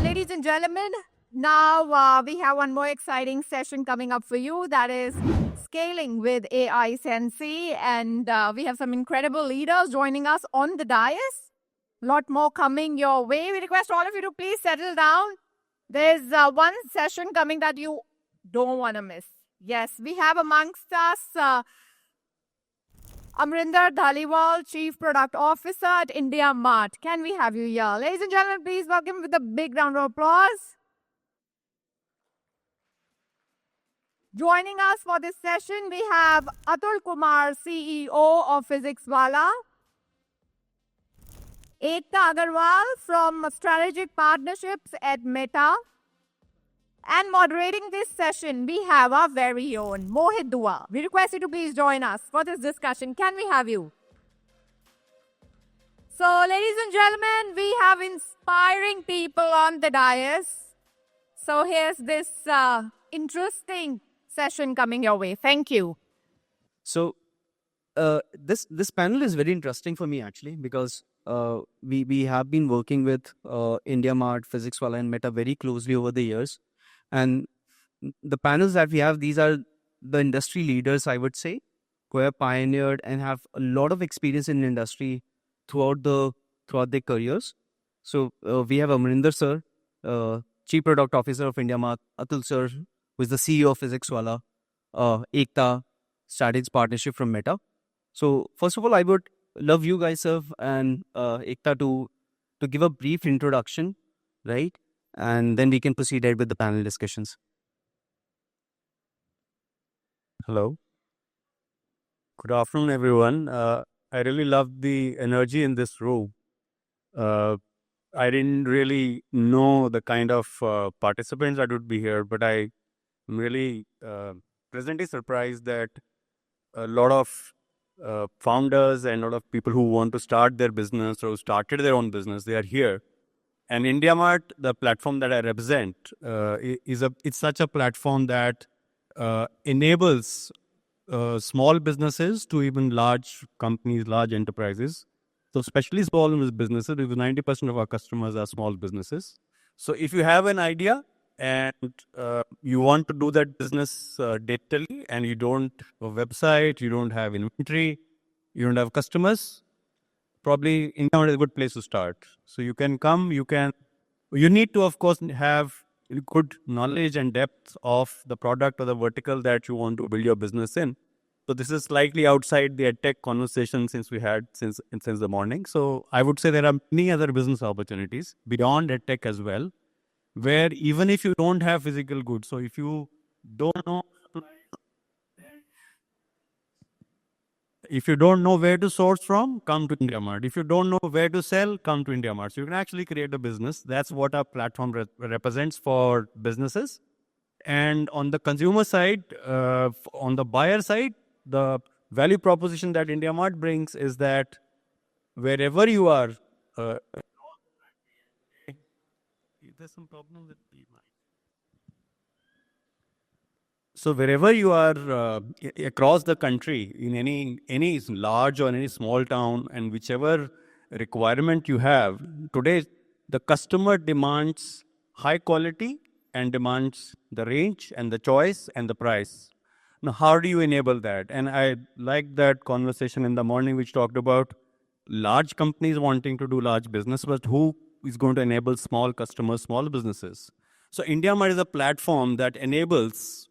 ladies and gentlemen, now we have one more exciting session coming up for you. That is scaling with AI Sensei. And we have some incredible leaders joining us on the dais. A lot more coming your way. We request all of you to please settle down. There's one session coming that you don't want to miss. Yes, we have amongst us Amrinder Dhaliwal, Chief Product Officer at India Mart. Can we have you here? Ladies and gentlemen, please welcome with a big round of applause. Joining us for this session, we have Atul Kumar, CEO of Physics Wala. Ekta Agarwal from Strategic Partnerships at Meta. And moderating this session, we have our very own Mohit Dua. We request you to please join us for this discussion. Can we have you? So, ladies and gentlemen, we have inspiring people on the dais. So, here's this interesting session coming your way. Thank you. So, this panel is very interesting for me actually because we have been working with India Mart, Physics Wala, and Meta very closely over the years. And the panels that we have, these are the industry leaders, I would say, who have pioneered and have a lot of experience in the industry throughout their careers. So we have Amrinder sir, Chief Product Officer of India Mart, Atul sir, who is the CEO of Physics Wala, Ekta, Strategic Partnership from Meta. So first of all, I would love you guys, sir, and Ekta to give a brief introduction, right? And then we can proceed ahead with the panel discussions. Hello. Good afternoon, everyone. I really love the energy in this room. I didn't really know the kind of participants that would be here, but I'm really pleasantly surprised that a lot of founders and a lot of people who want to start their business or who started their own business, they are here. And India Mart, the platform that I represent, it's such a platform that enables small businesses to even large companies, large enterprises. So especially small businesses, because 90% of our customers are small businesses. So if you have an idea and you want to do that business digitally and you don't have a website, you don't have inventory, you don't have customers, probably India Mart is a good place to start. So you can come, you need to, of course, have good knowledge and depth of the product or the vertical that you want to build your business in. So this is slightly outside the EdTech conversation since we had since the morning. So I would say there are many other business opportunities beyond EdTech as well, where even if you don't have physical goods, so if you don't know where to source from, come to India Mart. If you don't know where to sell, come to India Mart. So you can actually create a business. That's what our platform represents for businesses. And on the consumer side, on the buyer side, the value proposition that India Mart brings is that wherever you are, there's some problem with the mic. So wherever you are across the country, in any large or any small town, and whichever requirement you have, today the customer demands high quality and demands the range and the choice and the price. Now, how do you enable that? And I like that conversation in the morning, which talked about large companies wanting to do large business, but who is going to enable small customers, small businesses? So India Mart is a platform that enables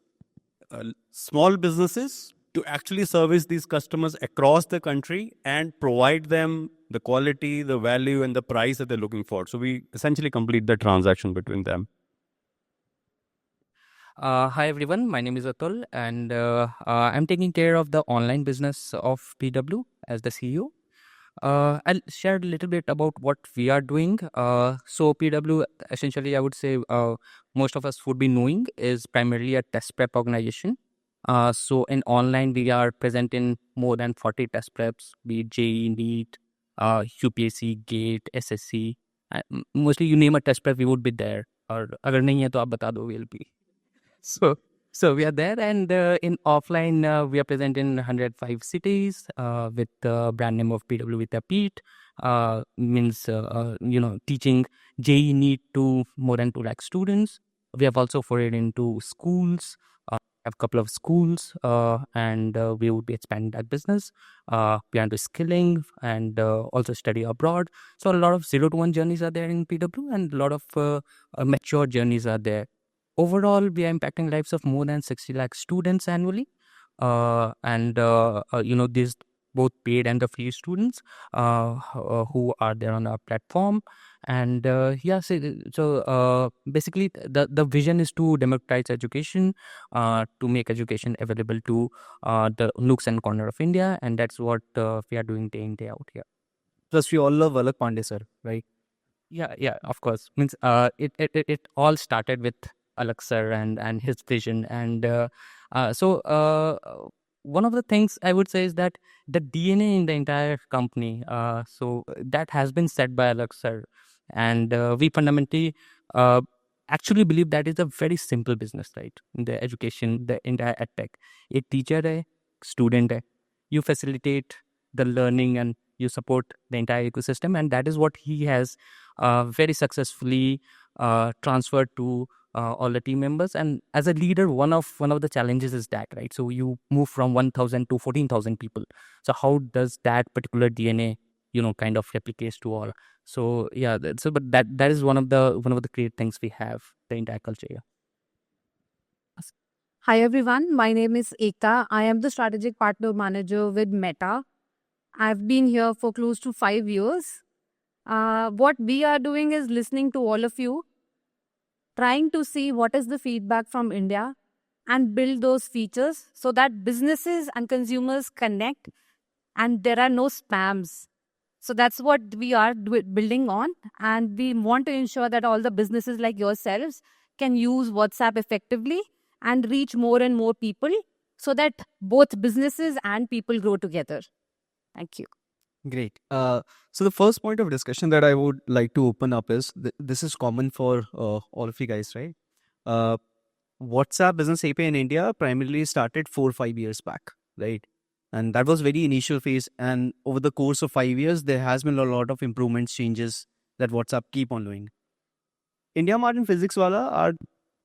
small businesses to actually service these customers across the country and provide them the quality, the value, and the price that they're looking for. So we essentially complete the transaction between them. Hi everyone, my name is Atul and I'm taking care of the online business of PW as the CEO. I'll share a little bit about what we are doing. So PW, essentially, I would say most of us would be knowing is primarily a test prep organization. So in online, we are present in more than 40 test preps, be it JEE, NEET, UPSC, GATE, SSC. Mostly you name a test prep, we would be there. Or agar nahi hai to aap bata do, we'll be. So So we are there, and in offline, we are present in 105 cities with the brand name of PW Vidyapith. Means teaching JEE NEET to more than 2 lakh students. We have also forayed into schools. Have a couple of schools, and we would be expanding that business. We are into skilling and also study abroad. So a lot of 0 to 1 journeys are there in PW, and a lot of mature journeys are there. Overall, we are impacting lives of more than 60 lakh students annually. These both paid and the free students who are there on our platform. And basically, the vision is to democratize education, to make education available to the nooks and corner of India. And that's what we are doing day in, day out here. Plus, we all love Alak Pandey, sir, right? Yeah, of course. Means it all started with Alak sir and his vision. And one of the things I would say is that the DNA in the entire company, so that has been set by Alak sir. And we fundamentally actually believe that is a very simple business, right? The education, the entire edtech. A teacher hai, student hai. You facilitate the learning and you support the entire ecosystem. And that is what he has very successfully transferred to all the team members. And as a leader, one of the challenges is that, right? So you move from 1,000 to 14,000 people. So how does that particular DNA, kind of replicates to all? So yeah, but that is one of the great things we have, the entire culture here. Hi everyone, my name is Ekta. I am the strategic partner manager with Meta. I've been here for close to 5 years. What we are doing is listening to all of you, trying to see what is the feedback from India and build those features so that businesses and consumers connect and there are no spams. So that's what we are building on, and we want to ensure that all the businesses like yourselves can use WhatsApp effectively and reach more and more people so that both businesses and people grow together. Thank you. Great. So the first point of discussion that I would like to open up is this is common for all of you guys, right? WhatsApp Business API in India primarily started 4 or 5 years back, right? And that was very initial phase. And over the course of 5 years, there has been a lot of improvements, changes that WhatsApp keep on doing. IndiaMart and PhysicsWallah are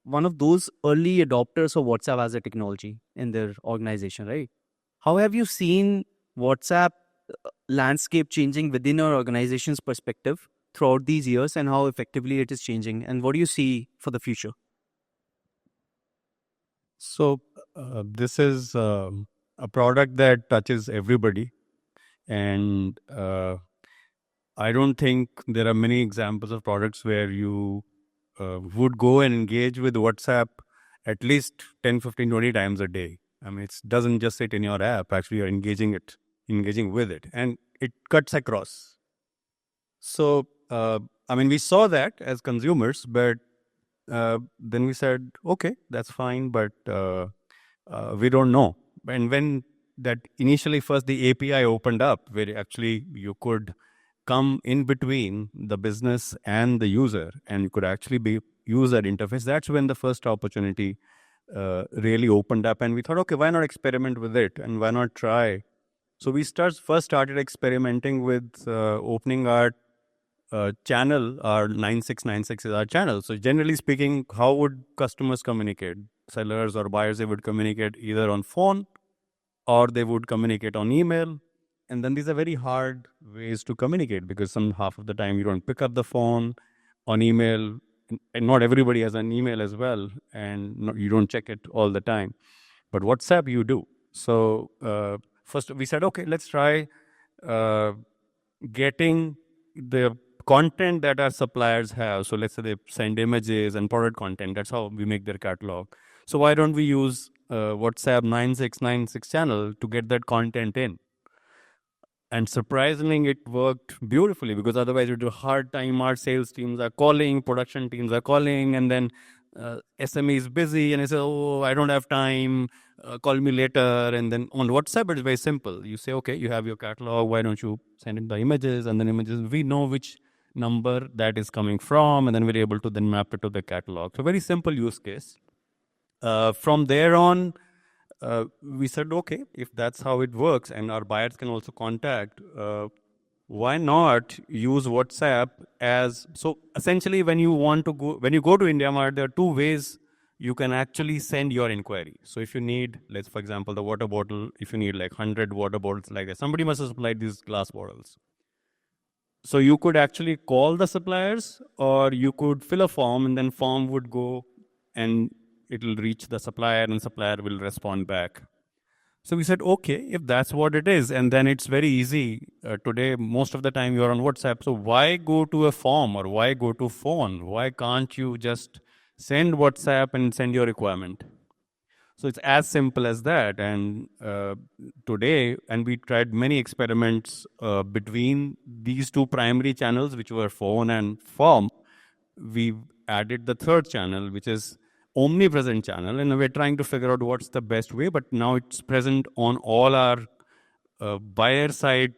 one of those early adopters of WhatsApp as a technology in their organization, right? How have you seen WhatsApp landscape changing within your organization's perspective throughout these years, and how effectively it is changing, and what do you see for the future? So this is a product that touches everybody, and I don't think there are many examples of products where you would go and engage with WhatsApp at least 10, 15, 20 times a day. I mean, it doesn't just sit in your app. Actually, you're engaging with it, and it cuts across. So, we saw that as consumers, but then we said, okay, that's fine, but we don't know. And when that initially first the API opened up, where actually you could come in between the business and the user, and you could actually use that interface, that's when the first opportunity really opened up. And we thought, okay, why not experiment with it, and why not try? So we first started experimenting with opening our channel. Our 9696 is our channel. So generally speaking, how would customers communicate? Sellers or buyers, they would communicate either on phone or they would communicate on email. And then these are very hard ways to communicate, because half of the time you don't pick up the phone. On email, and not everybody has an email as well, and you don't check it all the time. But WhatsApp you do. So first we said, okay, let's try getting the content that our suppliers have. So let's say they send images and product content. That's how we make their catalog. So why don't we use WhatsApp 9696 channel to get that content in? And surprisingly, it worked beautifully, because otherwise it would be a hard time. Our sales teams are calling, production teams are calling, and then SME is busy and they say, oh, I don't have time, call me later. And then on WhatsApp, it's very simple. You say, okay, you have your catalog, why don't you send in the images? And then images, we know which number that is coming from, and then we're able to then map it to the catalog. So very simple use case. From there on, we said, okay, if that's how it works and our buyers can also contact, why not use WhatsApp as, so essentially when you go to IndiaMart, there are two ways you can actually send your inquiry. So if you need, let's, for example, the water bottle, if you need like 100 water bottles like that, somebody must have supplied these glass bottles. So you could actually call the suppliers, or you could fill a form, and then form would go and it'll reach the supplier and supplier will respond back. So we said, okay, if that's what it is, and then it's very easy. Today, most of the time you're on WhatsApp. So why go to a form or why go to phone? Why can't you just send WhatsApp and send your requirement? So it's as simple as that. And today, and we tried many experiments between these two primary channels, which were phone and form. We've added the third channel, which is omnipresent channel, and we're trying to figure out what's the best way. But now it's present on all our buyer side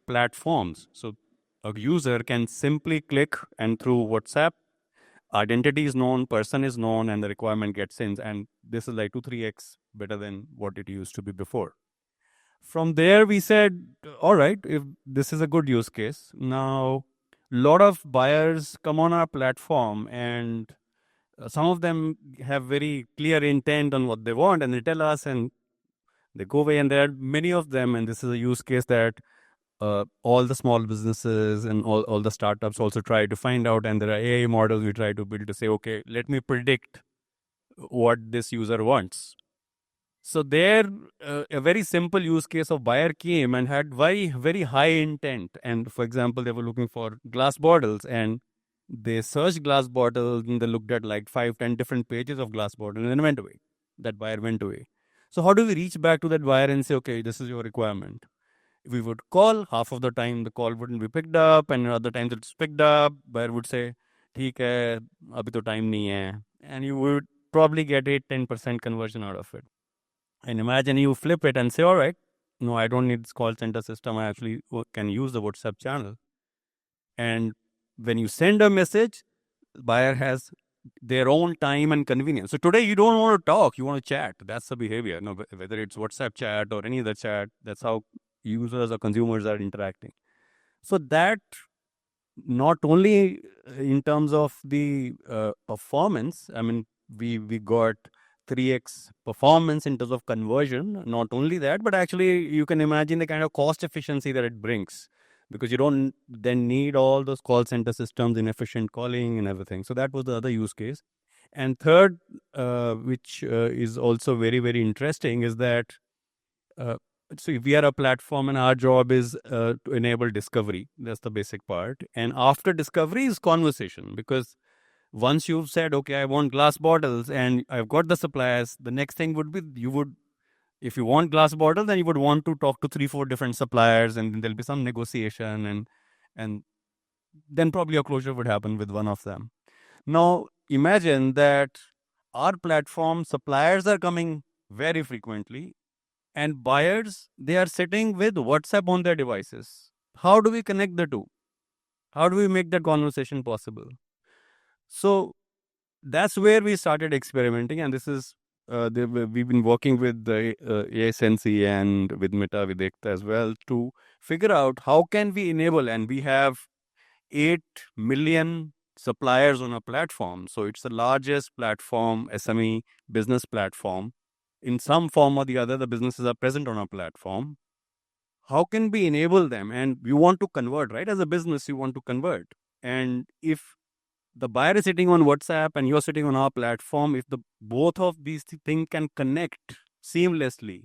platforms. So a user can simply click, and through WhatsApp, identity is known, person is known, and the requirement gets in. And this is like 2-3x better than what it used to be before. From there, we said, all right, if this is a good use case, now a lot of buyers come on our platform, and some of them have very clear intent on what they want, and they tell us, and they go away. And there are many of them, and this is a use case that all the small businesses and all the startups also try to find out. And there are AI models we try to build to say, okay, let me predict what this user wants. So there, a very simple use case of buyer came and had very high intent. And for example, they were looking for glass bottles, and they searched glass bottles, and they looked at like 5-10 different pages of glass bottles, and then went away. That buyer went away. So how do we reach back to that buyer and say, okay, this is your requirement? We would call. Half of the time the call wouldn't be picked up, and other times it's picked up. Buyer would say, "ठीक है, अभी तो time नहीं है," and you would probably get 8-10% conversion out of it. And imagine you flip it and say, all right, no, I don't need this call center system. I actually can use the WhatsApp channel. And when you send a message, buyer has their own time and convenience. So today you don't want to talk, you want to chat. That's the behavior. No, whether it's WhatsApp chat or any other chat, that's how users or consumers are interacting. So that not only in terms of the performance, I mean, we got 3x performance in terms of conversion. Not only that, but actually you can imagine the kind of cost efficiency that it brings, because you don't then need all those call center systems, inefficient calling and everything. So that was the other use case. And third, which is also very interesting, is that so we are a platform, and our job is to enable discovery. That's the basic part. And after discovery is conversation, because once you've said, okay, I want glass bottles and I've got the suppliers, the next thing would be, if you want glass bottles, then you would want to talk to 3-4 different suppliers, and there'll be some negotiation, and then probably a closure would happen with one of them. Now, imagine that our platform suppliers are coming very frequently, and buyers, they are sitting with WhatsApp on their devices. How do we connect the two? How do we make that conversation possible? So that's where we started experimenting, and this is we've been working with the AI Sensei and with Meta, with Ekta as well, to figure out how can we enable, and we have 8 million suppliers on our platform. So it's the largest platform, SME business platform. In some form or the other, the businesses are present on our platform. How can we enable them? And you want to convert, right? As a business, you want to convert. And if the buyer is sitting on WhatsApp and you're sitting on our platform, if the both of these things can connect seamlessly,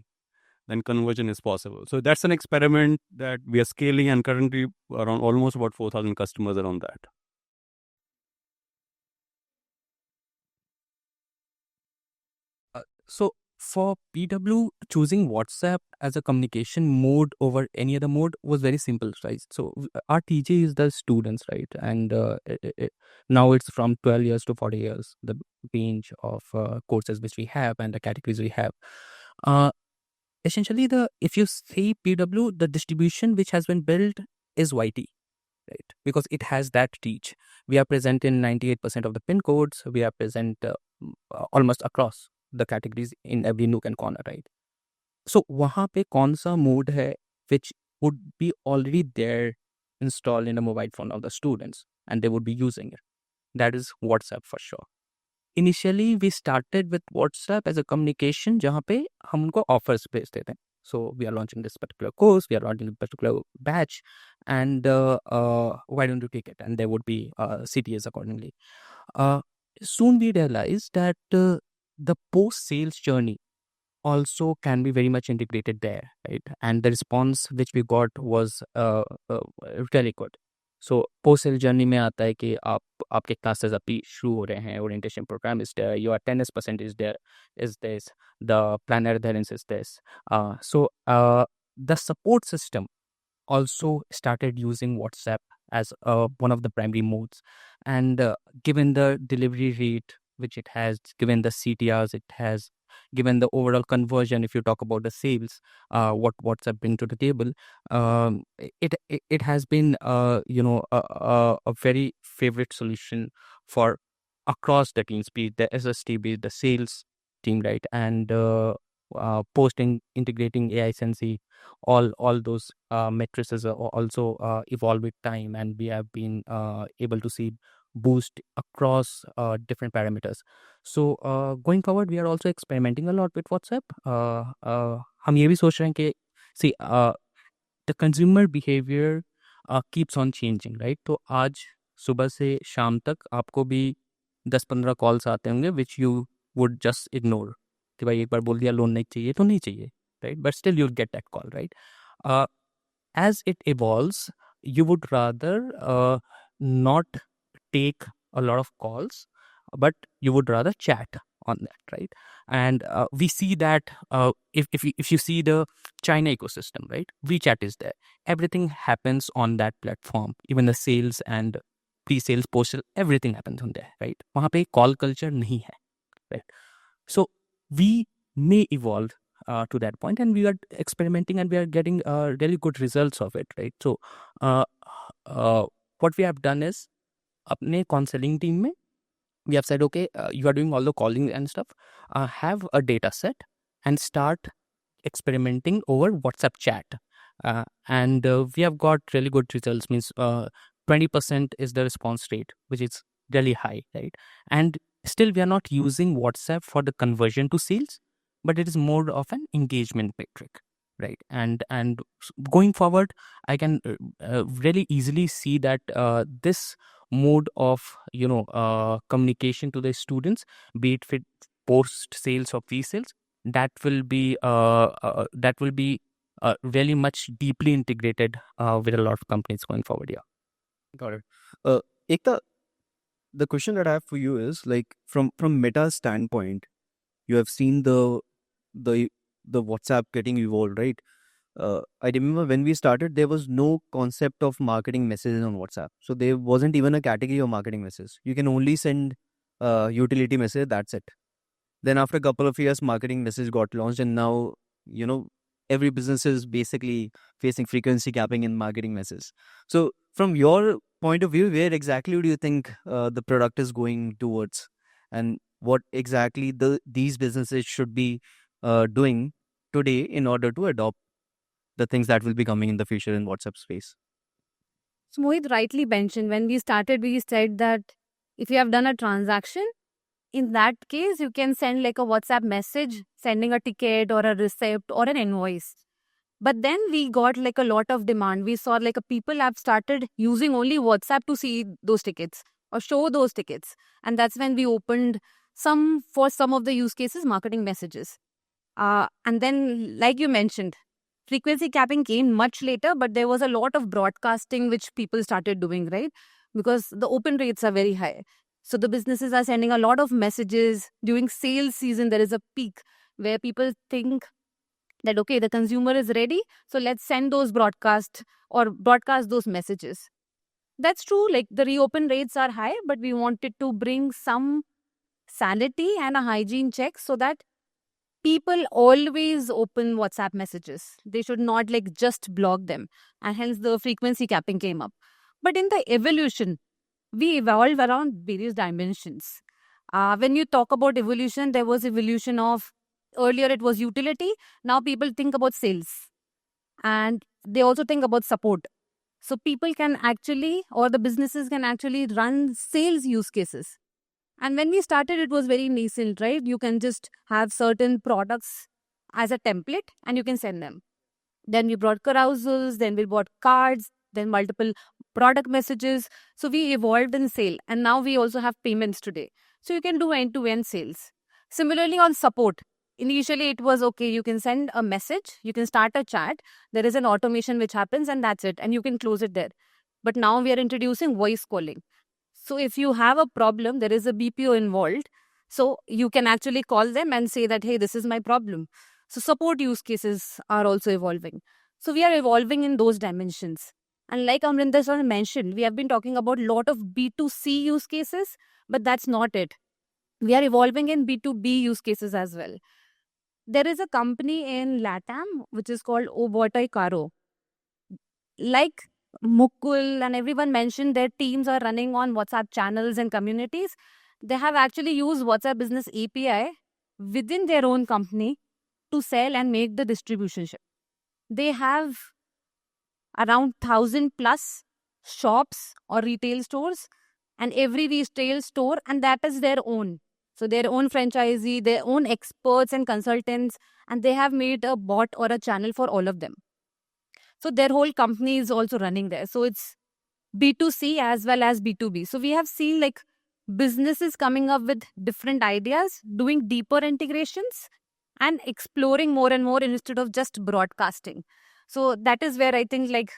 then conversion is possible. So that's an experiment that we are scaling, and currently around almost about 4,000 customers are on that. So for PW, choosing WhatsApp as a communication mode over any other mode was very simple, right? So our TJ is the students, right? And now it's from 12 years to 40 years, the range of courses which we have and the categories we have. Essentially, if you see PW, the distribution which has been built is YT, right? Because it has that reach. We are present in 98% of the pin codes. We are present almost across the categories in every nook and corner, right? So वहाँ पे कौन सा mode है which would be already there installed in a mobile phone of the students and they would be using it. That is WhatsApp for sure. Initially we started with WhatsApp as a communication जहाँ पे हम उनको offers भेजते थे. So we are launching this particular course, we are launching this particular batch, and why don't you take it? And there would be CTAs accordingly. Soon we realized that the post-sales journey also can be very much integrated there, right? And the response which we got was really good. So post sale journey में आता है कि आपके classes अभी शुरू हो रहे हैं, orientation program is there, your attendance percent is there, is this, the planner adherence is this. So the support system also started using WhatsApp as one of the primary modes. And given the delivery rate which it has, given the CTRs it has, given the overall conversion, if you talk about the sales, what WhatsApp bring to the table, it has been a very favorite solution for across the teams, be it the SST, be it the sales team, right? And posting, integrating AI Sensei, all those matrices are also evolve with time, and we have been able to see boost across different parameters. So going forward, we are also experimenting a lot with WhatsApp. हम ये भी सोच रहे हैं कि see the consumer behavior keeps on changing, right? तो आज सुबह से शाम तक आपको भी 10-15 कॉल्स आते होंगे which you would just ignore. कि भाई एक बार बोल दिया लोन नहीं चाहिए तो नहीं चाहिए, right? But still you'll get that call, right? As it evolves, you would rather not take a lot of calls, but you would rather chat on that, right? And we see that if you see the China ecosystem, right? WeChat is there. Everything happens on that platform. Even the sales and pre-sales, post-sales, everything happens on there, right? वहाँ पे call culture नहीं है, right? So we may evolve to that point, and we are experimenting, and we are getting really good results of it, right? So what we have done is अपने counseling team में we have said, okay, you are doing all the calling and stuff, have a data set and start experimenting over WhatsApp chat. And we have got really good results, means 20% is the response rate, which is really high, right? And still we are not using WhatsApp for the conversion to sales, but it is more of an engagement metric, right? And going forward, I can really easily see that this mode of communication to the students, be it fit post sales or pre-sales, that will be really much deeply integrated with a lot of companies going forward. Yeah. Got it. Ekta, the question that I have for you is, like, from Meta's standpoint, you have seen the WhatsApp getting evolved, right? I remember when we started, there was no concept of marketing messages on WhatsApp. So there wasn't even a category of marketing messages. You can only send utility message, that's it. Then after a couple of years, marketing message got launched, and now, every business is basically facing frequency capping in marketing messages. So from your point of view, where exactly do you think the product is going towards, and what exactly these businesses should be doing today in order to adopt the things that will be coming in the future in WhatsApp space? So Mohit rightly mentioned, when we started, we said that if you have done a transaction, in that case, you can send like a WhatsApp message, sending a ticket or a receipt or an invoice. But then we got like a lot of demand. We saw like people have started using only WhatsApp to see those tickets or show those tickets. And that's when we opened for some of the use cases, marketing messages. And then, like you mentioned, frequency capping came much later, but there was a lot of broadcasting which people started doing, right? Because the open rates are very high. So the businesses are sending a lot of messages. During sales season, there is a peak where people think that, okay, the consumer is ready, so let's send those broadcast those messages. That's true, like the reopen rates are high, but we wanted to bring some sanity and a hygiene check so that people always open WhatsApp messages. They should not like just block them, and hence the frequency capping came up. But in the evolution, we evolved around various dimensions. When you talk about evolution, there was evolution of earlier it was utility. Now people think about sales and they also think about support. So people can actually, or the businesses can actually run sales use cases. And when we started, it was very nascent, right? You can just have certain products as a template and you can send them. Then we brought carousels, then we brought cards, then multiple product messages. So we evolved in sale and now we also have payments today. So you can do end-to-end sales. Similarly on support, initially it was okay, you can send a message, you can start a chat, there is an automation which happens and that's it and you can close it there. But now we are introducing voice calling. So if you have a problem, there is a BPO involved. So you can actually call them and say that, hey, this is my problem. So support use cases are also evolving. So we are evolving in those dimensions. And like Amrinder sir mentioned, we have been talking about a lot of B2C use cases, but that's not it. We are evolving in B2B use cases as well. There is a company in LATAM which is called Obotai Caro. Like Mukul and everyone mentioned, their teams are running on WhatsApp channels and communities. They have actually used WhatsApp Business API within their own company to sell and make the distribution. They have around 1,000 plus shops or retail stores, and every retail store, and that is their own. So their own franchisee, their own experts and consultants, and they have made a bot or a channel for all of them. So their whole company is also running there. So it's B2C as well as B2B. So we have seen like businesses coming up with different ideas, doing deeper integrations and exploring more and more instead of just broadcasting. So that is where I think like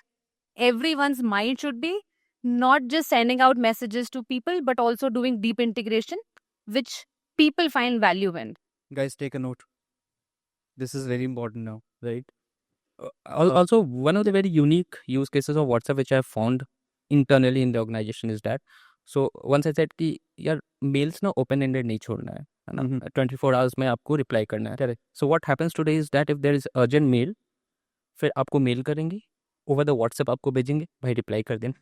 everyone's mind should be, not just sending out messages to people, but also doing deep integration, which people find value in. Guys, take a note. This is very important now, right? Also, one of the very unique use cases of WhatsApp which I have found internally in the organization is that, so once I said कि यार mails ना open ended नहीं छोड़ना है ना, 24 hours में आपको reply करना है. Correct. So what happens today is that if there is urgent mail, फिर आपको mail करेंगे, over the WhatsApp आपको भेजेंगे, भाई reply कर देना.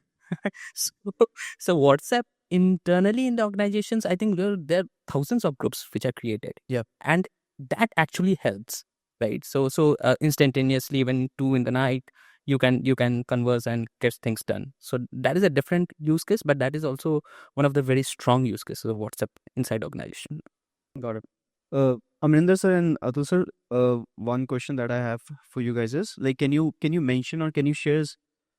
So WhatsApp internally in the organizations, I think there are thousands of groups which are created. Yeah. And that actually helps, right? So instantaneously, even 2 in the night, you can converse and get things done. So that is a different use case, but that is also one of the very strong use cases of WhatsApp inside organization. Got it. Amrinder sir and Atul sir, one question that I have for you guys is like, can you mention or can you share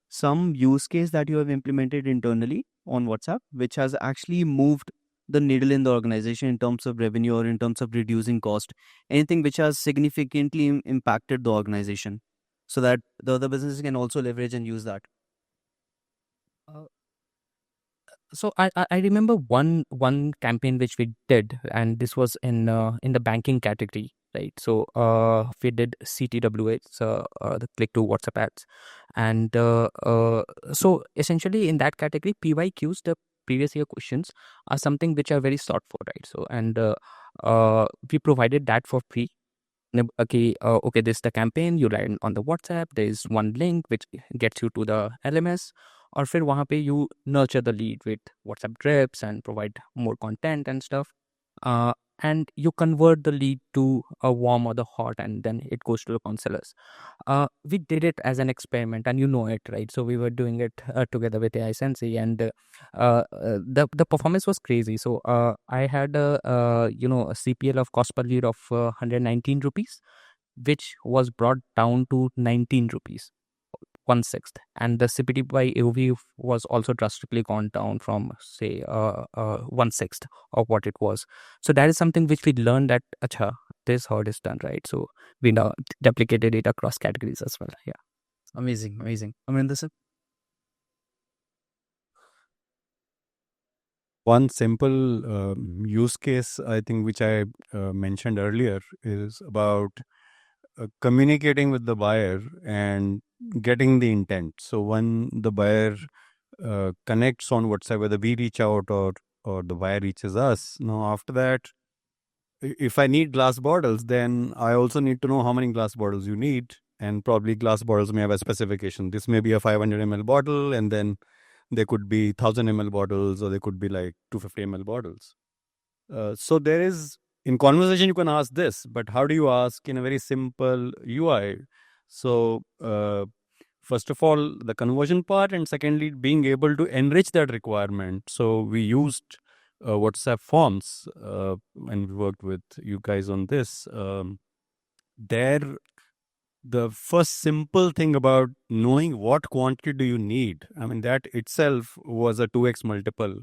some use case that you have implemented internally on WhatsApp, which has actually moved the needle in the organization in terms of revenue or in terms of reducing cost? Anything which has significantly impacted the organization so that the other businesses can also leverage and use that? So I remember one campaign which we did, and this was in the banking category, right? So we did CTWA, so the click to WhatsApp ads, and so essentially in that category, PYQs, the previous year questions, are something which are very sought for, right? So and we provided that for free. Okay, this is the campaign. You land on the WhatsApp. There is one link which gets you to the LMS. और फिर वहाँ पे you nurture the lead with WhatsApp drips and provide more content and stuff. And you convert the lead to a warm or the hot, and then it goes to the counselors. We did it as an experiment, and you know it, right? So we were doing it together with AI Sensei, and the performance was crazy. So I had a CPL of cost per lead of 119 rupees, which was brought down to 19 rupees. 1/6, and the CPT by AOV was also drastically gone down from say 1/6 of what it was. So that is something which we learned that acha, this is how it is done, right? So we now duplicated it across categories as well. Yeah, amazing. Amrinder sir. One simple use case, I think, which I mentioned earlier, is about communicating with the buyer and getting the intent. So when the buyer connects on WhatsApp, whether we reach out or the buyer reaches us, now after that, if I need glass bottles, then I also need to know how many glass bottles you need, and probably glass bottles may have a specification. This may be a 500 ml bottle, and then there could be 1000 ml bottles, or there could be like 250 ml bottles. So there is, in conversation, you can ask this, but how do you ask in a very simple UI? So first of all, the conversion part, and secondly, being able to enrich that requirement. So we used WhatsApp forms, and we worked with you guys on this. There, the first simple thing about knowing what quantity do you need, I mean, that itself was a 2x multiple.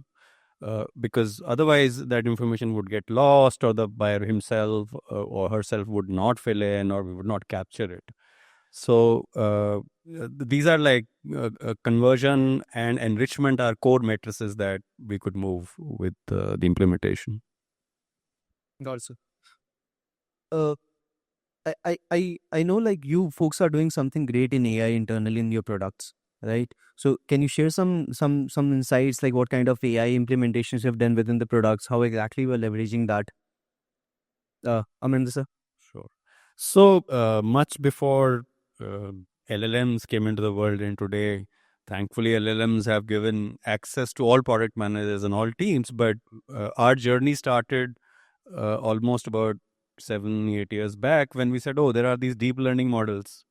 Because otherwise that information would get lost, or the buyer himself or herself would not fill in, or we would not capture it. So these are like conversion and enrichment are core matrices that we could move with the implementation. Also, I know like you folks are doing something great in AI internally in your products, right? So can you share some insights, like what kind of AI implementations you've done within the products, how exactly we're leveraging that? Amrinder sir. Sure. So much before LLMs came into the world, and today, thankfully, LLMs have given access to all product managers and all teams. But our journey started almost about 7-8 years back, when we said, oh, there are these deep learning models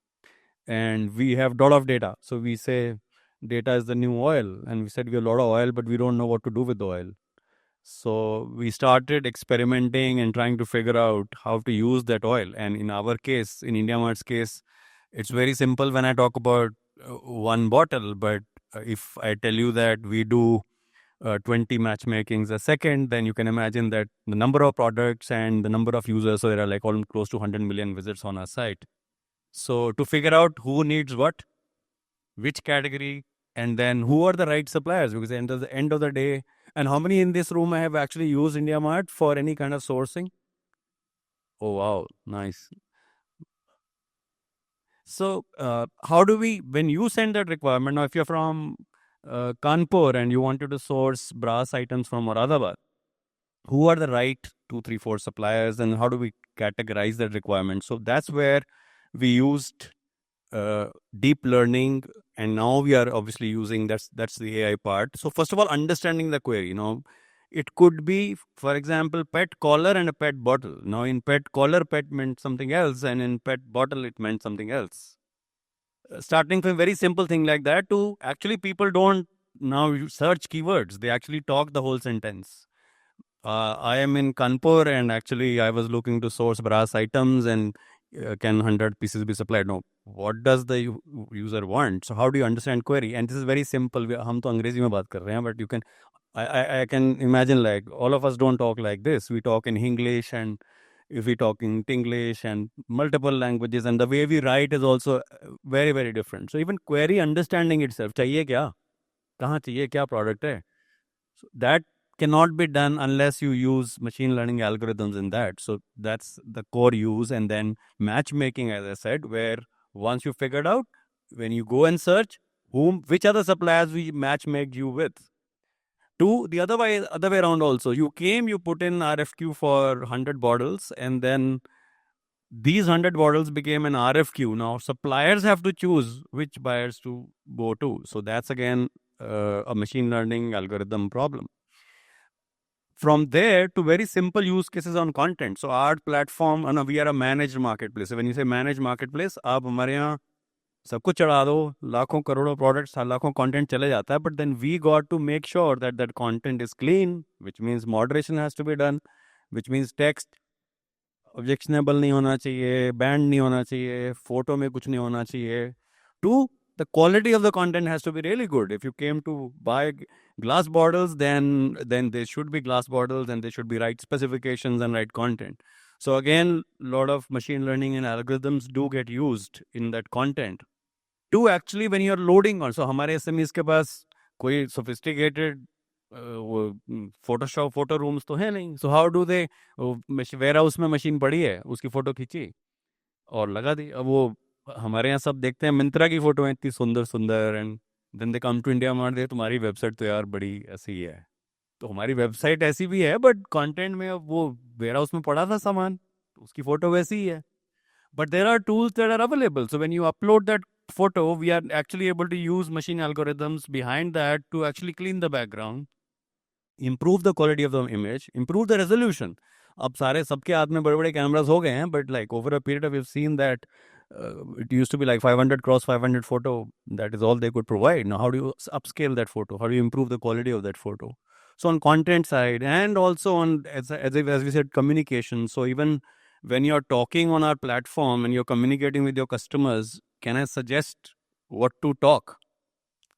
and we have a lot of data. So we say data is the new oil, and we said we have a lot of oil, but we don't know what to do with the oil. So we started experimenting and trying to figure out how to use that oil. And in our case, in IndiaMart's case, it's very simple when I talk about one bottle. But if I tell you that we do 20 matchmakings a second, then you can imagine that the number of products and the number of users, so there are like almost close to 100 million visits on our site. So to figure out who needs what, which category, and then who are the right suppliers, because at the end of the day, and how many in this room have actually used IndiaMart for any kind of sourcing? Oh, wow. Nice. So how do we, when you send that requirement, now if you're from Kanpur and you wanted to source brass items from Moradabad, who are the right 2, 3, 4 suppliers, and how do we categorize that requirement? So that's where we used deep learning, and now we are obviously using, that's the AI part. So first of all, understanding the query. It could be, for example, pet collar and a pet bottle. Now in pet collar, pet meant something else, and in pet bottle, it meant something else. Starting from a very simple thing like that to actually people don't now search keywords. They actually talk the whole sentence. I am in Kanpur, and actually I was looking to source brass items, and can 100 pieces be supplied? No. What does the user want? So how do you understand query? And this is very simple. हम तो अंग्रेजी में बात कर रहे हैं, but you can, I can imagine like all of us don't talk like this. We talk in English, and if we talk in English and multiple languages, and the way we write is also very, very different. So even query understanding itself, चाहिए क्या? कहाँ चाहिए? क्या product है? So that cannot be done unless you use machine learning algorithms in that. So that's the core use. And then matchmaking, as I said, where once you figured out, when you go and search which other suppliers we matchmake you with. To the other way around also, you put in RFQ for 100 bottles, and then these 100 bottles became an RFQ. Now suppliers have to choose which buyers to go to. So that's again a machine learning algorithm problem. From there to very simple use cases on content. So our platform, we are a managed marketplace. So when you say managed marketplace, आप हमारे यहाँ सब कुछ चढ़ा दो, लाखों करोड़ों products, लाखों content चले जाता है. But then we got to make sure that that content is clean, which means moderation has to be done, which means text objectionable नहीं होना चाहिए, banned नहीं होना चाहिए, photo में कुछ नहीं होना चाहिए. To the quality of the content has to be really good. If you came to buy glass bottles, then there should be glass bottles, and there should be right specifications and right content. So again, a lot of machine learning and algorithms do get used in that content. To actually, when you're loading on, so हमारे SMEs के पास कोई sophisticated Photoshop photo rooms तो है नहीं. So how do they, warehouse में machine पड़ी है, उसकी फोटो खींची और लगा दी. अब वो हमारे यहाँ सब देखते हैं मिंत्रा की फोटो है इतनी सुंदर सुंदर, and then they come to India mart, दे तुम्हारी वेबसाइट तो यार बड़ी ऐसी ही है. तो हमारी वेबसाइट ऐसी भी है, बट कंटेंट में अब वो वेयर हाउस में पड़ा था सामान, उसकी फोटो वैसी ही है. But there are tools that are available. So when you upload that photo, we are actually able to use machine algorithms behind that to actually clean the background improve the quality of the image, improve the resolution. अब सारे सबके हाथ में बड़े बड़े cameras हो गए हैं, but like over a period of, we've seen that it used to be like 500 cross 500 photo. That is all they could provide. Now, how do you upscale that photo? How do you improve the quality of that photo? So on content side, and also on as we said, communication. So even when you're talking on our platform and you're communicating with your customers, can I suggest what to talk?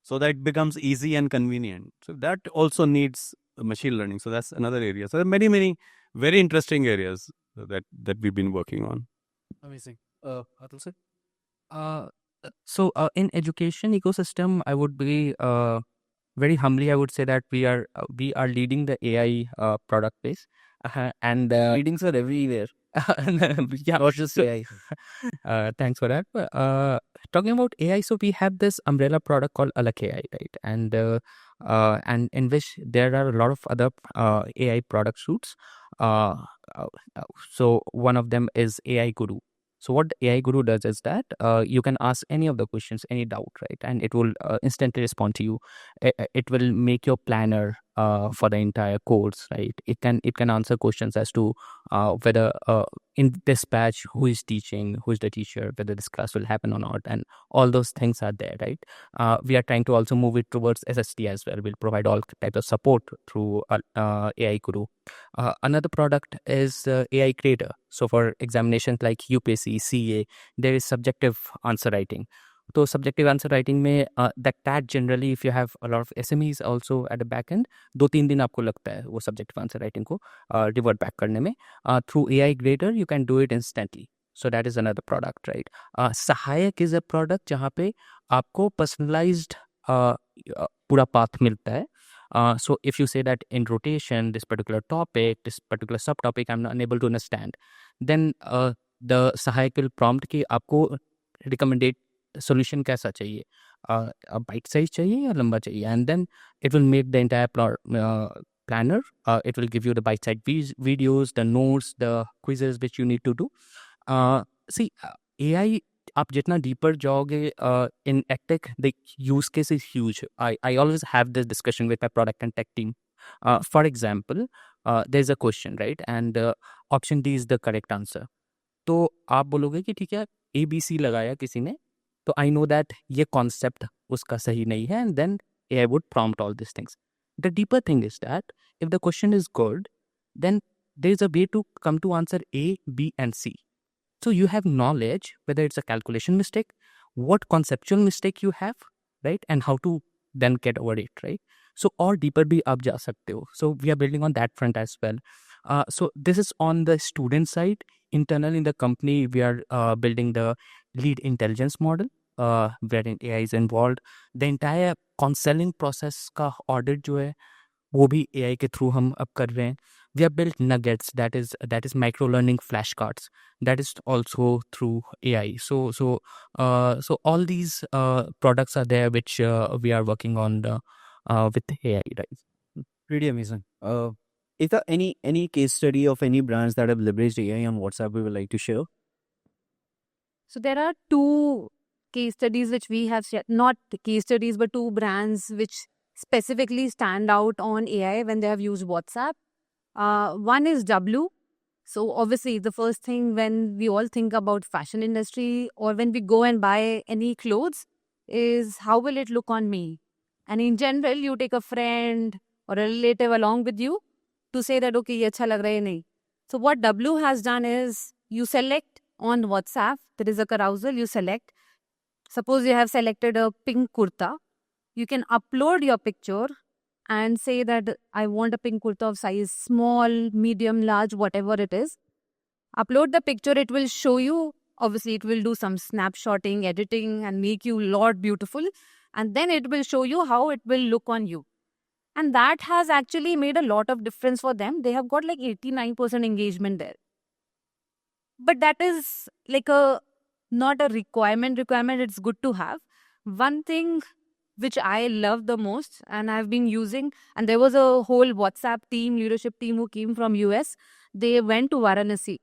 So that it becomes easy and convenient. So that also needs machine learning. So that's another area. So there are many, many very interesting areas that we've been working on. Amazing. Atul sir? So in education ecosystem, I would be very humbly, I would say that we are leading the AI product base, and Readings are everywhere. yeah, Not just so, AI. thanks for that. Talking about AI, so we have this umbrella product called Alak AI, right? And in which there are a lot of other AI product suites. So one of them is AI Guru. So what the AI Guru does is that you can ask any of the questions, any doubt, right? And it will instantly respond to you. It will make your planner for the entire course, right? It can answer questions as to whether in this batch who is teaching, who is the teacher, whether this class will happen or not, and all those things are there, right? We are trying to also move it towards SST as well. We'll provide all types of support through AI Guru. Another product is AI Creator. So for examinations like UPSC, CA, there is subjective answer writing. So subjective answer writing में that generally if you have a lot of SMEs also at the back end, 2-3 दिन आपको लगता है वो subjective answer writing को revert back करने में. Through AI Grader you can do it instantly. So that is another product, right? Sahayak is a product जहाँ पे आपको personalized पूरा path मिलता है. So if you say that in rotation, this particular topic, this particular subtopic, I'm not unable to understand, then the Sahayak will prompt कि आपको recommended solution कैसा चाहिए, bite size चाहिए या लंबा चाहिए, and then it will make the entire planner. It will give you the bite size videos, the notes, the quizzes which you need to do. See, AI आप जितना deeper जाओगे in EdTech, the use case is huge. I always have this discussion with my product and tech team. For example, there's a question, right? And option D is the correct answer. तो आप बोलोगे कि ठीक है ABC लगाया किसी ने, तो I know that ये concept उसका सही नहीं है, and then AI would prompt all these things. The deeper thing is that if the question is good, then there is a way to come to answer A, B, and C. So you have knowledge whether it's a calculation mistake, what conceptual mistake you have, right, and how to then get over it, right? So और deeper भी आप जा सकते हो. So we are building on that front as well. So this is on the student side. Internal in the company, we are building the lead intelligence model, wherein AI is involved. The entire counseling process का audit जो है वो भी AI के through हम अब कर रहे हैं. We have built nuggets, that is micro learning flashcards, that is also through AI. So all these products are there which we are working on with AI, right? Pretty amazing. Is there any case study of any brands that have leveraged AI on WhatsApp we would like to share? So there are two case studies which we have shared, not case studies, but two brands which specifically stand out on AI when they have used WhatsApp. One is W. So obviously the first thing when we all think about fashion industry or when we go and buy any clothes is how will it look on me? And in general, you take a friend or a relative along with you to say that, okay, ye acha lag raha hai nahi. So what W has done is you select on WhatsApp, there is a carousel, you select. Suppose you have selected a pink kurta. You can upload your picture and say that I want a pink kurta of size small, medium, large, whatever it is. Upload the picture, it will show you. Obviously, it will do some snapshotting, editing and make you lot beautiful. And then it will show you how it will look on you. And that has actually made a lot of difference for them. They have got like 89% engagement there. But that is like not a requirement. It's good to have. One thing which I love the most and I've been using, and there was a whole WhatsApp team, leadership team who came from US. They went to Varanasi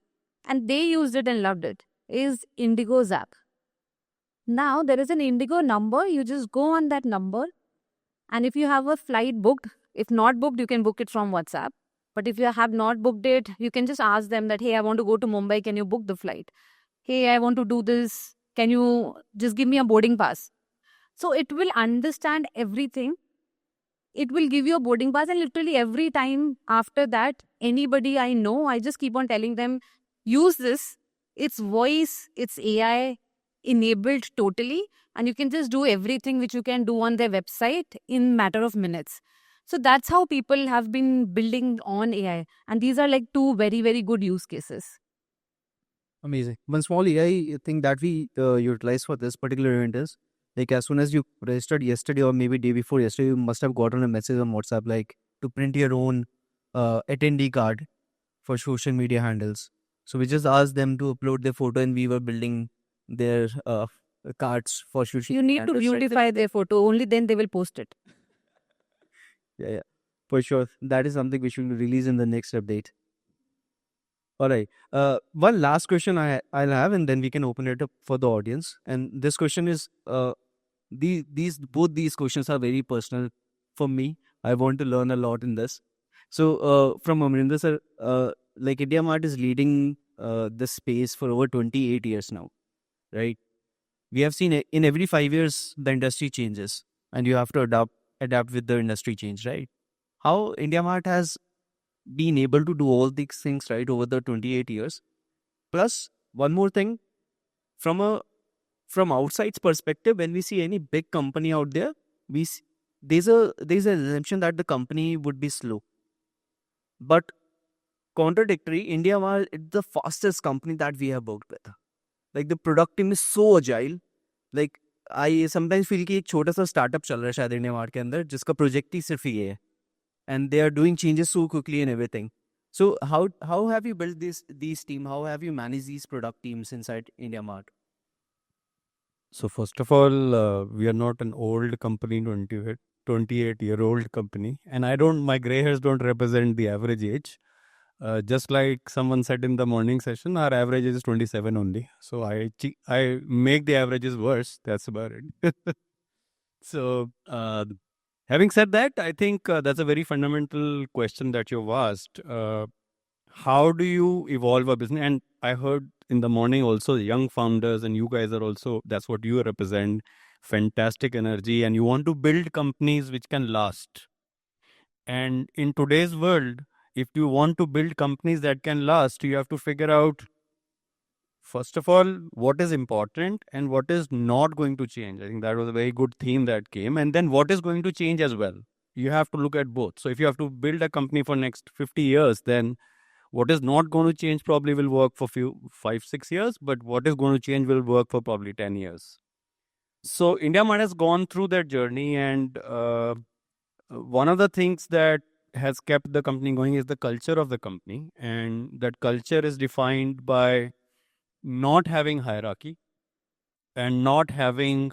and they used it and loved it, is Indigo's app. Now there is an Indigo number. You just go on that number, and if you have a flight booked, If not booked, you can book it from WhatsApp. But if you have not booked it, you can just ask them that, hey, I want to go to Mumbai. Can you book the flight? Hey, I want to do this. Can you just give me a boarding pass? So it will understand everything. It will give you a boarding pass, and literally every time after that, anybody I know, I just keep on telling them, use this. It's voice, it's AI enabled totally, and you can just do everything which you can do on their website in matter of minutes. So that's how people have been building on AI, and these are like two very, very good use cases. Amazing. One small AI thing that we utilize for this particular event is, like, as soon as you registered yesterday or maybe day before yesterday, you must have gotten a message on WhatsApp like to print your own attendee card for social media handles. So we just asked them to upload their photo, and we were building their cards for social. You need to handles, right? beautify their photo, only then they will post it. Yeah, for sure. That is something we should release in the next update. All right. One last question I'll have, and then we can open it up for the audience. And this question is, both these questions are very personal for me. I want to learn a lot in this. So, from Amrinder sir, like IndiaMart is leading this space for over 28 years now, right? We have seen in every 5 years the industry changes, and you have to adapt with the industry change, right? How IndiaMart has been able to do all these things right over the 28 years. Plus, one more thing, from outside's perspective, when we see any big company out there, there's an assumption that the company would be slow. But contradictory, IndiaMart is the fastest company that we have worked with. Like, the product team is so agile. Like, I sometimes feel कि एक छोटा सा startup चल रहा है शायद IndiaMart के अंदर, जिसका project ही सिर्फ ये है. And they are doing changes so quickly and everything. So how have you built these team? How have you managed these product teams inside IndiaMart? So first of all, we are not an old company, 28-year-old company, and my gray hairs don't represent the average age. Just like someone said in the morning session, our average age is 27 only. So I make the averages worse. That's about it. So having said that, I think that's a very fundamental question that you've asked. How do you evolve a business? And I heard in the morning also young founders, and you guys are also, that's what you represent, fantastic energy, and you want to build companies which can last. And in today's world, if you want to build companies that can last, you have to figure out, first of all, what is important and what is not going to change. I think that was a very good theme that came. And then what is going to change as well. You have to look at both. So if you have to build a company for next 50 years, then what is not going to change probably will work for 5-6 years, but what is going to change will work for probably 10 years. So IndiaMart has gone through that journey, and one of the things that has kept the company going is the culture of the company, and that culture is defined by not having hierarchy and not having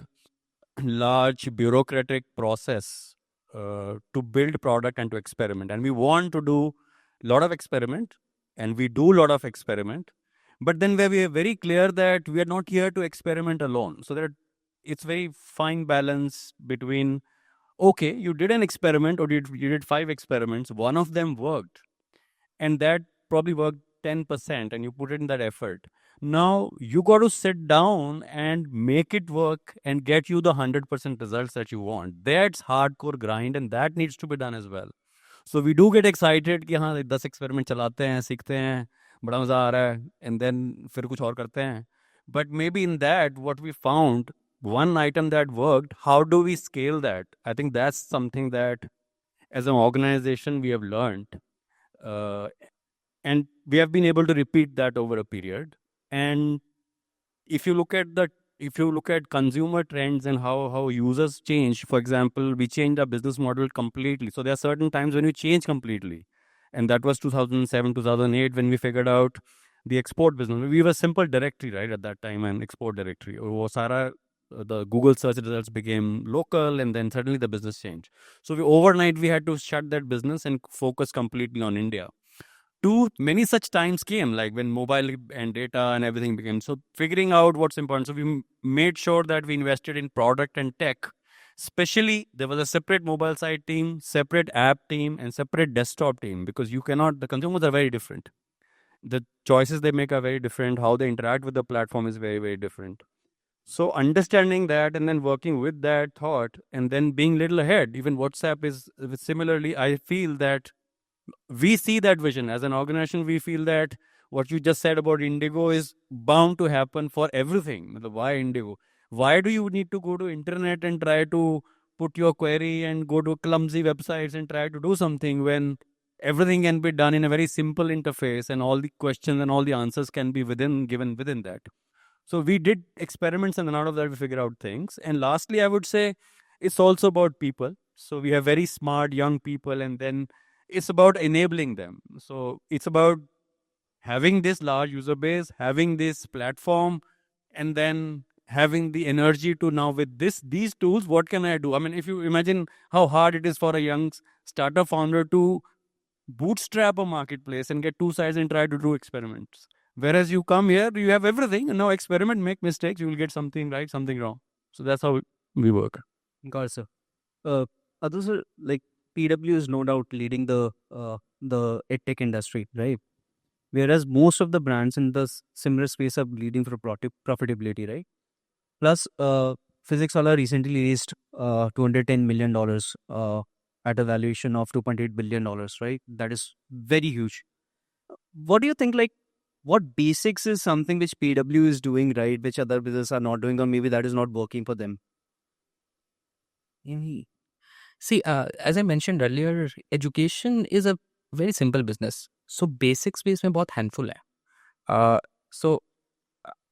large bureaucratic process to build product and to experiment. And we want to do a lot of experiment, and we do a lot of experiment, but then where we are very clear that we are not here to experiment alone. So that it's very fine balance between, okay, you did an experiment, or you did 5 experiments, one of them worked, and that probably worked 10%, and you put in that effort. Now you got to sit down and make it work and get you the 100% results that you want. That's hardcore grind, and that needs to be done as well. So we do get excited कि हाँ 10 experiment चलाते हैं, सीखते हैं, बड़ा मजा आ रहा है, and then फिर कुछ और करते हैं. But maybe in that, what we found, one item that worked, how do we scale that? I think that's something that as an organization we have learned. And we have been able to repeat that over a period. And if you look at consumer trends and how users change, for example, we changed our business model completely. So there are certain times when we change completely. And that was 2007, 2008, when we figured out the export business. We were a simple directory, right, at that time, an export directory. The Google search results became local, and then suddenly the business changed. So overnight, we had to shut that business and focus completely on India. Many such times came, like when mobile and data and everything became. So figuring out what's important. So we made sure that we invested in product and tech Especially, there was a separate mobile site team, separate app team, and separate desktop team, because you cannot, the consumers are very different. The choices they make are very different. How they interact with the platform is very, very different. So understanding that and then working with that thought and then being little ahead, even WhatsApp is similarly, I feel that we see that vision as an organization. We feel that what you just said about Indigo is bound to happen for everything. Why Indigo? Why do you need to go to internet and try to put your query and go to clumsy websites and try to do something when everything can be done in a very simple interface and all the questions and all the answers can be given within that? So we did experiments, and then out of that we figure out things. And lastly, I would say it's also about people. So we have very smart young people, and then it's about enabling them. So it's about having this large user base, having this platform, and then having the energy to now with these tools, what can I do? I mean, if you imagine how hard it is for a young startup founder to bootstrap a marketplace and get two sides and try to do experiments. Whereas you come here, you have everything, and now experiment, make mistakes, you will get something right, something wrong. So that's how we work. Got it, sir. Others are like PW is no doubt leading the edtech industry, right? Whereas most of the brands in the similar space are bleeding for profitability, right? Plus, PhysicsWallah recently raised $210 million at a valuation of $2.8 billion, right? That is very huge. What do you think, like, what basics is something which PW is doing right, which other businesses are not doing, or maybe that is not working for them? See, as I mentioned earlier, education is a very simple business. So basic space में बहुत handful है. So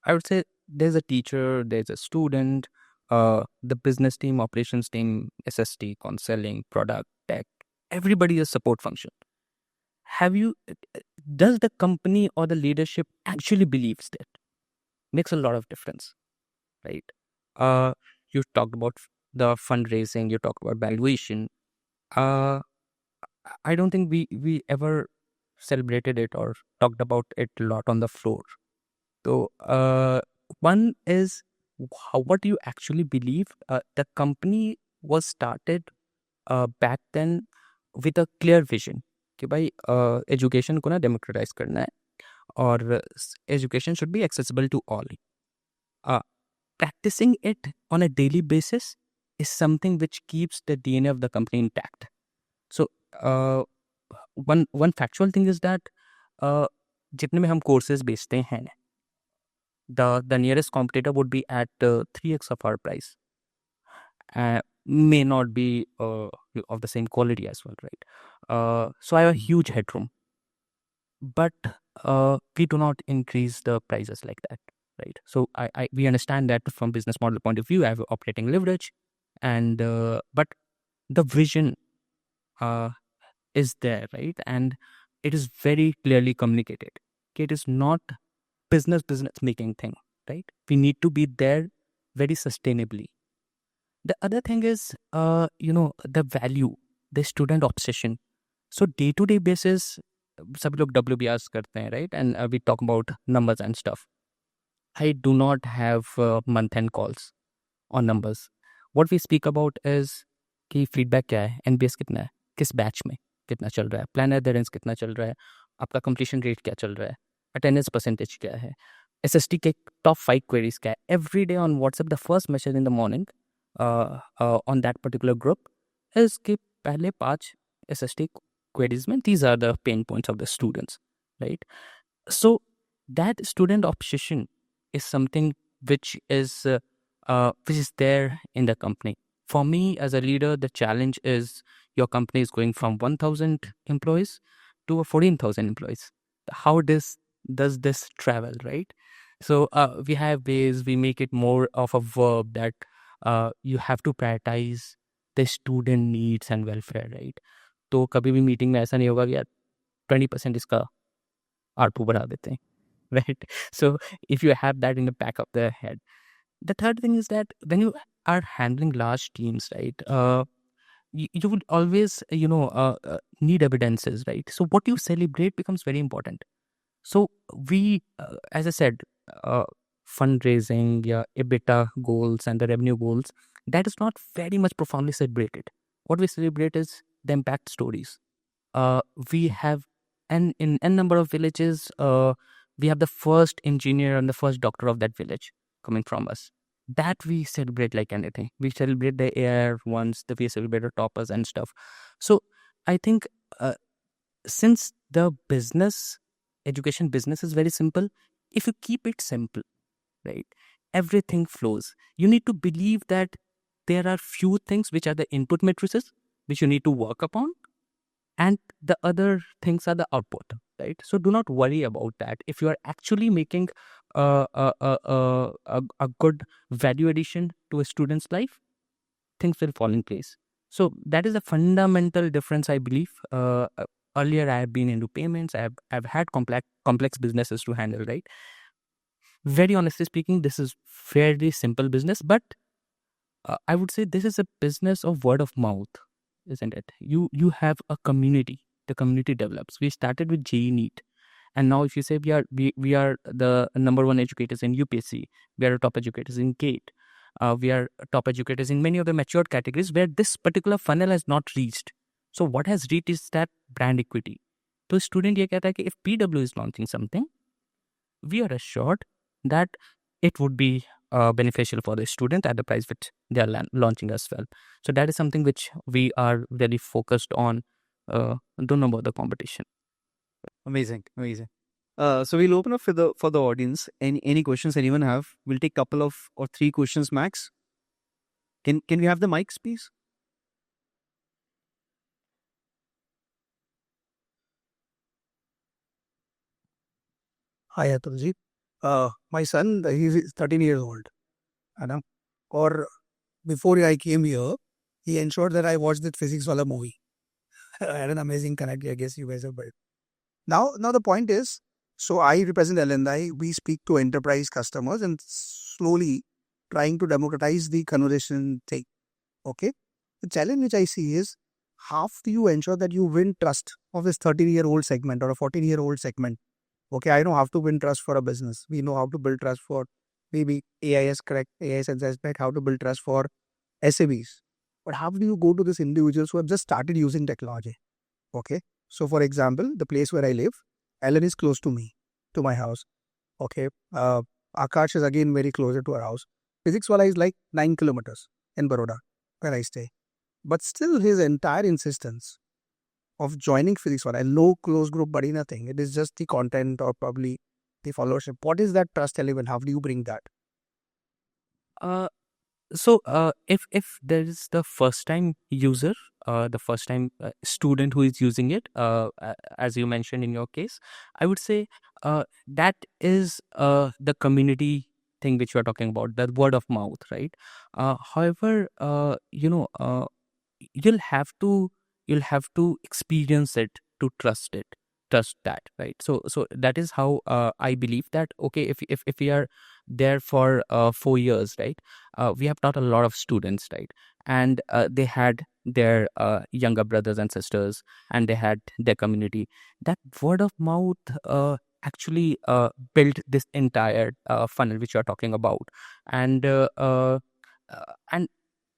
I would say there's a teacher, there's a student, the business team, operations team, SST, consulting, product, tech, everybody is support function. Does the company or the leadership actually believes that? Makes a lot of difference, right? You talked about the fundraising, you talked about valuation. I don't think we ever celebrated it or talked about it a lot on the floor. So one is what do you actually believe? The company was started back then with a clear vision कि भाई education को ना democratize करना है और education should be accessible to all. Practicing it on a daily basis is something which keeps the DNA of the company intact. So one factual thing is that जितने में हम courses बेचते हैं, the nearest competitor would be at 3x of our price. May not be of the same quality as well, right? So I have a huge headroom, but we do not increase the prices like that, right? So we understand that from business model point of view, I have operating leverage, and but the vision is there, right? And it is very clearly communicated. Okay, it is not business making thing, right? We need to be there very sustainably. The other thing is, the value, the student obsession. So day-to-day basis, सब लोग WBRs करते हैं, right? And we talk about numbers and stuff. I do not have month-end calls on numbers. What we speak about is कि feedback क्या है, NPS कितना है, किस batch में कितना चल रहा है, plan adherence कितना चल रहा है, आपका completion rate क्या चल रहा है, attendance percentage क्या है, SST के top 5 queries क्या है. Every day on WhatsApp, the first message in the morning on that particular group is कि पहले 5 SST queries में these are the pain points of the students, right? So that student obsession is something which is there in the company. For me as a leader, the challenge is your company is going from 1,000 employees to 14,000 employees. How does this travel, right? So we have ways, we make it more of a verb that you have to prioritize the student needs and welfare, right? तो कभी भी meeting में ऐसा नहीं होगा कि यार 20% इसका आरपू बढ़ा देते हैं, right? So if you have that in the back of the head. The third thing is that when you are handling large teams, right, you would always, need evidences, right? So what you celebrate becomes very important. So we, as I said, fundraising, EBITDA goals and the revenue goals, that is not very much profoundly celebrated. What we celebrate is the impact stories. We have, and in n number of villages, we have the first engineer and the first doctor of that village coming from us. That we celebrate like anything. We celebrate the AIR ones, we celebrate the toppers and stuff. So I think since the education business is very simple, if you keep it simple, right, everything flows. You need to believe that there are few things which are the input matrices which you need to work upon, and the other things are the output, right? So do not worry about that. If you are actually making a good value addition to a student's life, things will fall in place. So that is a fundamental difference, I believe. Earlier, I have been into payments. I've had complex businesses to handle, right? Very honestly speaking, this is fairly simple business, but I would say this is a business of word of mouth, isn't it? You have a community. The community develops. We started with JEE NEET, and now if you say we are the number one educators in UPSC, we are top educators in GATE, we are top educators in many other matured categories where this particular funnel has not reached. So what has reached is that brand equity. So student ये कहता है कि if PW is launching something, we are assured that it would be beneficial for the student at the price which they are launching as well. So that is something which we are really focused on. Don't know about the competition. Amazing. So we'll open up for the audience. Any questions anyone have? We'll take couple of or 3 questions max. Can we have the mics, please? Hi, Atulji. My son, he's 13 years old. And or before I came here, he ensured that I watched that physics wala movie. I had an amazing connect. I guess you guys have built. Now the point is, so I represent LNI. We speak to enterprise customers and slowly trying to democratize the conversation thing. Okay. The challenge which I see is how do you ensure that you win trust of this 13-year-old segment or a 14-year-old segment? Okay, I know how to win trust for a business. We know how to build trust for maybe AIS correct, AIS aspect, how to build trust for SMEs. But how do you go to these individuals who have just started using technology? Okay, so for example, the place where I live, Ellen is close to me, to my house. Okay, Akash is again very closer to our house. Physics wala is like 9 kilometers in Baroda, where I stay. But still his entire insistence of joining physics wala, no close group buddy, nothing. It is just the content or probably the followership. What is that trust element? How do you bring that? So if there is the first time user, the first time student who is using it, as you mentioned in your case, I would say that is the community thing which you are talking about, the word of mouth, right? However, you'll have to experience it to trust that, right? So that is how I believe that, okay, if we are there for 4 years, right, we have taught a lot of students, right, and they had their younger brothers and sisters, and they had their community. That word of mouth actually built this entire funnel which you are talking about. And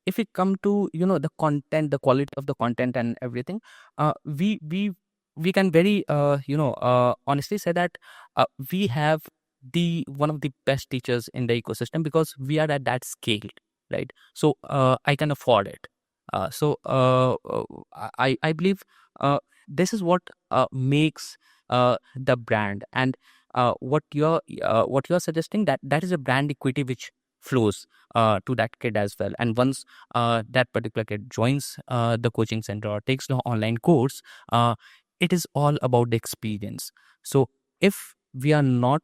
if we come to the content, the quality of the content and everything, we can very honestly say that we have the one of the best teachers in the ecosystem, because we are at that scale, right? So I can afford it. I believe this is what makes the brand, and what you're suggesting, that is a brand equity which flows to that kid as well. And once that particular kid joins the coaching center or takes the online course, it is all about the experience. So if we are not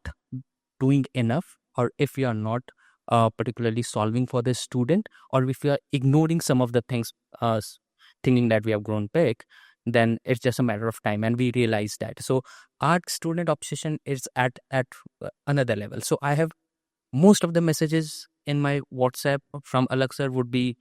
doing enough, or if we are not particularly solving for the student, or if we are ignoring some of the things, thinking that we have grown big, then it's just a matter of time, and we realize that. So our student obsession is at another level. So I have most of the messages in my WhatsApp from Alak sir would be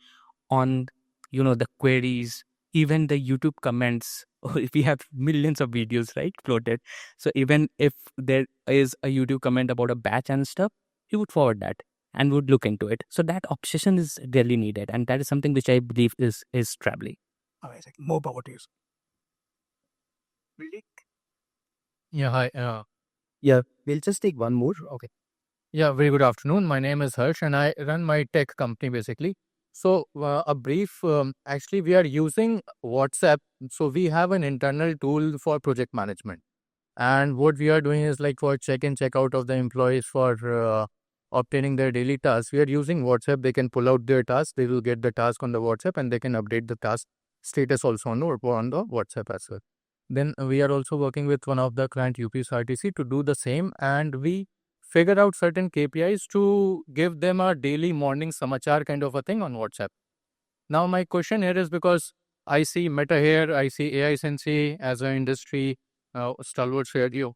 on the queries, even the YouTube comments. We have millions of videos, right, floated. So even if there is a YouTube comment about a batch and stuff, he would forward that, and would look into it. So that obsession is really needed, and that is something which I believe is Travelly. Amazing. More power to you. Yeah, hi. Yeah, we'll just take one more. Okay. Yeah, very good afternoon. My name is Harsh and I run my tech company basically. So, a brief actually, we are using WhatsApp. So, we have an internal tool for project management. And what we are doing is like for check in, check out of the employees for obtaining their daily tasks. We are using WhatsApp. They can pull out their tasks. They will get the task on the WhatsApp and they can update the task status also on the WhatsApp as well. Then we are also working with one of the client UPSRTC to do the same, and we figure out certain KPIs to give them a daily morning samachar kind of a thing on WhatsApp. Now my question here is because I see Meta here, I see AI Sensei as an industry stalwart shared you.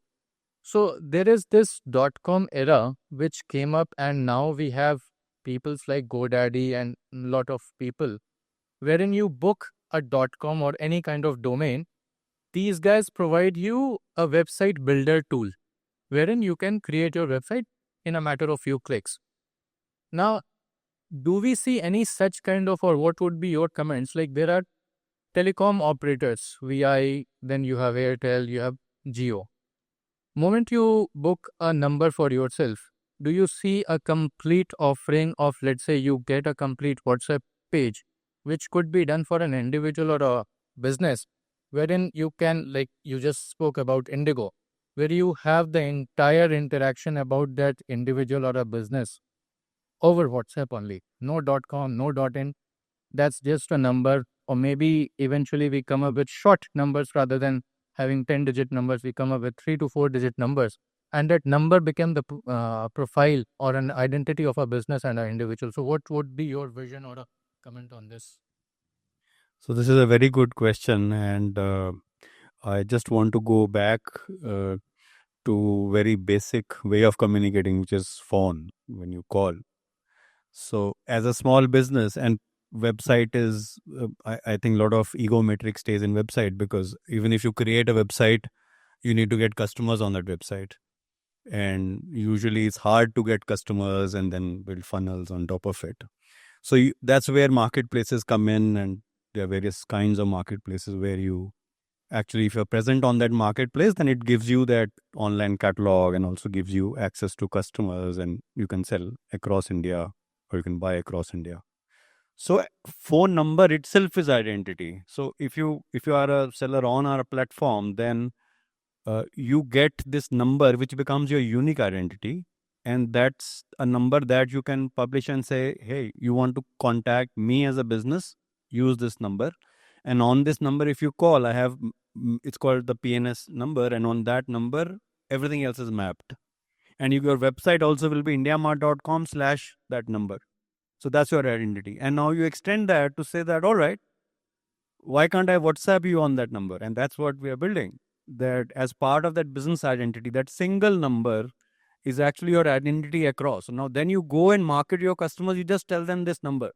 So there is this .com era which came up, and now we have peoples like GoDaddy and a lot of people wherein you book a .com or any kind of domain. These guys provide you a website builder tool wherein you can create your website in a matter of few clicks. Now, do we see any such kind of, or what would be your comments? Like there are telecom operators, VI, then you have Airtel, you have Jio. Moment you book a number for yourself, do you see a complete offering of, let's say you get a complete WhatsApp page, which could be done for an individual or a business, wherein you can, like you just spoke about Indigo, where you have the entire interaction about that individual or a business over WhatsApp only. No .com, no .in. That's just a number, or maybe eventually we come up with short numbers rather than having 10-digit numbers. We come up with 3 to 4-digit numbers, and that number became the profile or an identity of a business and an individual. So, what would be your vision or a comment on this? So this is a very good question, and I just want to go back to very basic way of communicating, which is phone when you call. So as a small business, and website is, I think a lot of ego metric stays in website, because even if you create a website, you need to get customers on that website. And usually it's hard to get customers and then build funnels on top of it. So that's where marketplaces come in, and there are various kinds of marketplaces where you actually, if you're present on that marketplace, then it gives you that online catalog and also gives you access to customers, and you can sell across India or you can buy across India. So phone number itself is identity. So if you are a seller on our platform, then you get this number which becomes your unique identity, and that's a number that you can publish and say, hey, you want to contact me as a business, use this number. And on this number, if you call, I have, it's called the PNS number, and on that number everything else is mapped, and your website also will be indiamart.com/that number. So that's your identity. And now you extend that to say that, all right, why can't I WhatsApp you on that number? And that's what we are building, that as part of that business identity, that single number is actually your identity across. So now then you go and market your customers, you just tell them this number,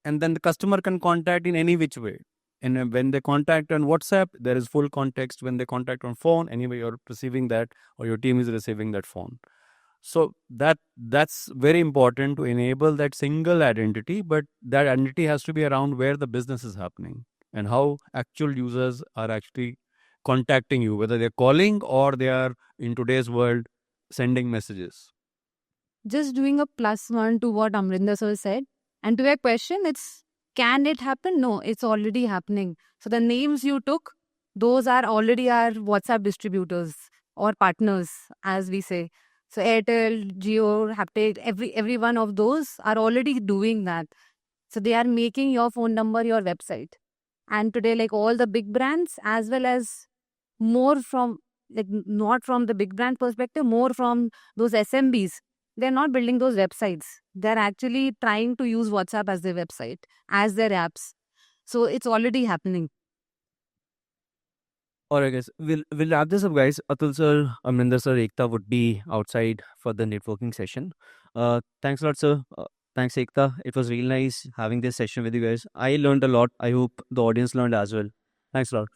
and then the customer can contact in any which way. And when they contact on WhatsApp, there is full context. When they contact on phone, anyway, you're receiving that, or your team is receiving that phone. So that's very important to enable that single identity, but that identity has to be around where the business is happening and how actual users are actually contacting you, whether they're calling or they are, in today's world, sending messages. Just doing a +1 to what Amrinder sir said. And to your question, can it happen? No, it's already happening. So the names you took, those are already our WhatsApp distributors or partners, as we say. So Airtel, Jio, Haptic, every one of those are already doing that. So they are making your phone number your website. And today, like all the big brands, as well as more from, like not from the big brand perspective, more from those SMBs, they're not building those websites. They're actually trying to use WhatsApp as their website, as their apps. So it's already happening. Alright, guys, we'll wrap this up, guys. Atul sir, Amrinder sir, Ekta would be outside for the networking session. Thanks a lot, sir. Thanks, Ekta. It was really nice having this session with you guys. I learned a lot. I hope the audience learned as well. Thanks a lot.